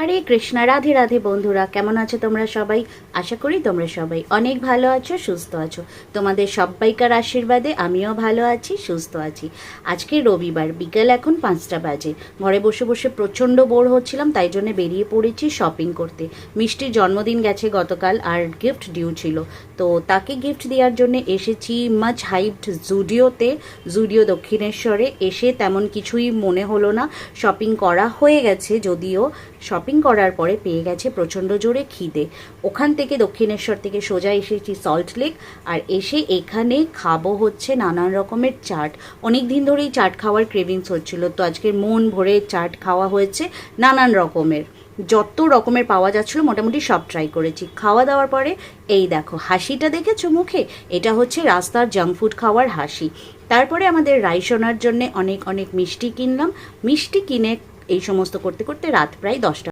হরে কৃষ্ণা, রাধে রাধে বন্ধুরা, কেমন আছো তোমরা সবাই? আশা করি তোমরা সবাই অনেক ভালো আছো, সুস্থ আছো। তোমাদের সব্বাইকার আশীর্বাদে আমিও ভালো আছি, সুস্থ আছি। আজকে রবিবার, বিকেল এখন 5টা বাজে। ঘরে বসে বসে প্রচণ্ড বোর হচ্ছিলাম, তাই জন্য বেরিয়ে পড়েছি শপিং করতে। মিষ্টির জন্মদিন গেছে গতকাল, আর গিফট ডিউ ছিল, তো তাকে গিফট দেওয়ার জন্য এসেছি মাচ হাইপড জুডিওতে, জুডিও দক্ষিণেশ্বরে। এসে তেমন কিছুই মনে হলো না, শপিং করা হয়ে গেছে যদিও। শপিং করার পরে পেয়ে গেছে প্রচণ্ড জোরে খিদে। ওখান থেকে দক্ষিণেশ্বর থেকে সোজা এসেছি সল্ট লেক, আর এসে এখানে খাবো হচ্ছে নানান রকমের চাট। অনেক দিন ধরেই চাট খাওয়ার ক্রেভিংস হচ্ছিল, তো আজকে মন ভরে চাট খাওয়া হয়েছে। নানান রকমের, যত রকমের পাওয়া যাচ্ছিলো মোটামুটি সব ট্রাই করেছি। খাওয়া দাওয়ার পরে এই দেখো হাসিটা দেখেছো মুখে, এটা হচ্ছে রাস্তার জাঙ্ক ফুড খাওয়ার হাসি। তারপরে আমাদের রাইসোনার জন্য অনেক অনেক মিষ্টি কিনলাম। মিষ্টি কিনে এই সমস্ত করতে করতে রাত প্রায় 10টা।